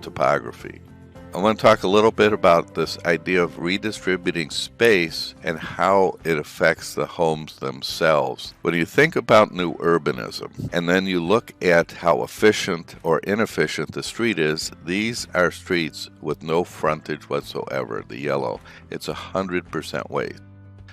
topography. I want to talk a little bit about this idea of redistributing space and how it affects the homes themselves. When you think about new urbanism and then you look at how efficient or inefficient the street is, these are streets with no frontage whatsoever, the yellow. It's 100% waste.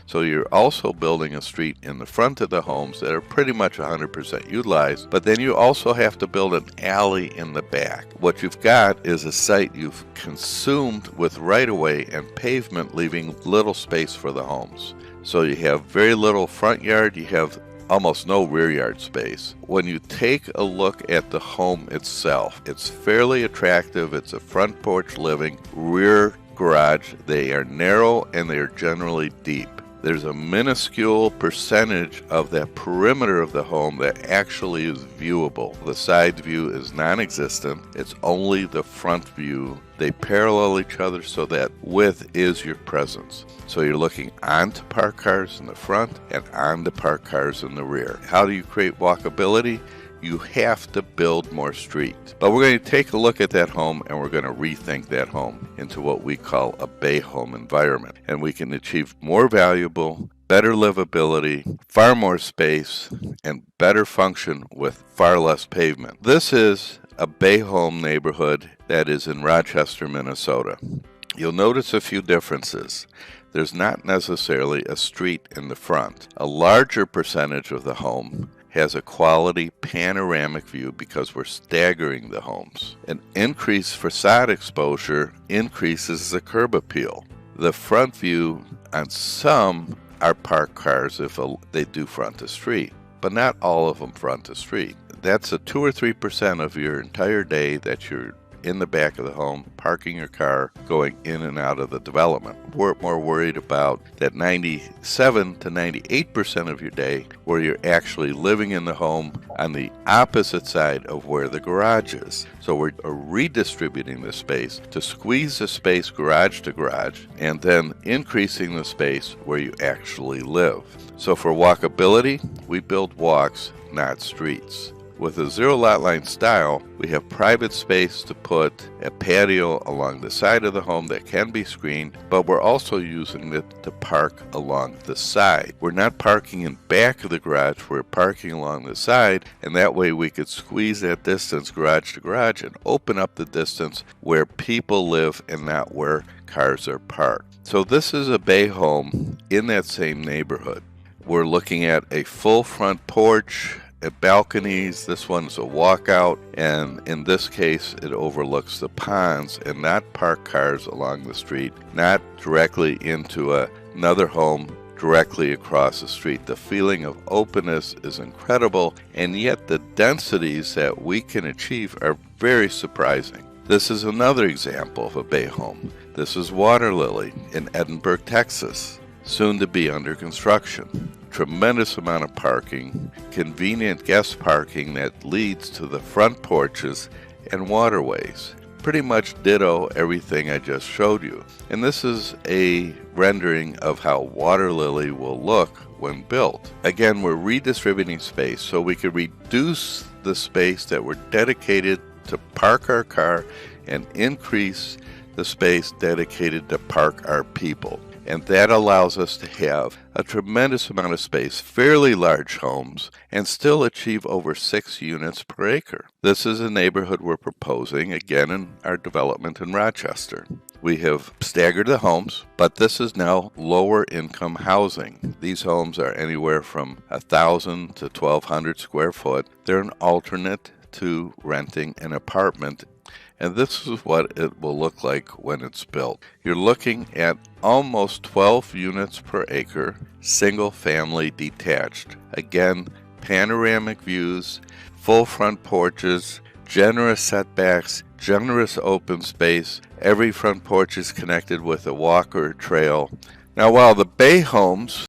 So you're also building a street in the front of the homes that are pretty much 100% utilized, but then you also have to build an alley in the back. What you've got is a site you've consumed with right-of-way and pavement, leaving little space for the homes. So you have very little front yard, you have almost no rear yard space. When you take a look at the home itself, it's fairly attractive. It's a front porch living, rear garage. They are narrow and they are generally deep. There's a minuscule percentage of that perimeter of the home that actually is viewable. The side view is non-existent. It's only the front view. They parallel each other so that width is your presence. So you're looking onto parked cars in the front and onto parked cars in the rear. How do you create walkability? You have to build more street. But we're going to take a look at that home and we're going to rethink that home into what we call a bay home environment. And we can achieve more valuable, better livability, far more space, and better function with far less pavement. This is a bay home neighborhood that is in Rochester, Minnesota. You'll notice a few differences. There's not necessarily a street in the front. A larger percentage of the home has a quality panoramic view because we're staggering the homes. An increased facade exposure increases the curb appeal. The front view on some are parked cars if they do front to street, but not all of them front to street. That's a 2 or 3% of your entire day that you're in the back of the home, parking your car, going in and out of the development. We're more worried about that 97 to 98% of your day where you're actually living in the home on the opposite side of where the garage is. So we're redistributing the space to squeeze the space garage to garage and then increasing the space where you actually live. So for walkability, we build walks, not streets. With a zero lot line style, we have private space to put a patio along the side of the home that can be screened, but we're also using it to park along the side. We're not parking in back of the garage, we're parking along the side, and that way we could squeeze that distance garage to garage and open up the distance where people live and not where cars are parked. So this is a bay home in that same neighborhood. We're looking at a full front porch, at balconies. This one's a walkout, and in this case it overlooks the ponds and not parked cars along the street, not directly into another home directly across the street. The feeling of openness is incredible, and yet the densities that we can achieve are very surprising. This is another example of a bay home. This is Water Lily in Edinburgh, Texas, soon to be under construction. Tremendous amount of parking, convenient guest parking that leads to the front porches and waterways. Pretty much ditto everything I just showed you. And this is a rendering of how Water Lily will look when built. Again, we're redistributing space so we could reduce the space that we're dedicated to park our car and increase the space dedicated to park our people. And that allows us to have a tremendous amount of space, fairly large homes, and still achieve over 6 units per acre. This is a neighborhood we're proposing, again, in our development in Rochester. We have staggered the homes, but this is now lower income housing. These homes are anywhere from 1,000 to 1,200 square foot. They're an alternate to renting an apartment. And this is what it will look like when it's built. You're looking at almost 12 units per acre, single family detached. Again, panoramic views, full front porches, generous setbacks, generous open space. Every front porch is connected with a walk or a trail. Now, while the bay homes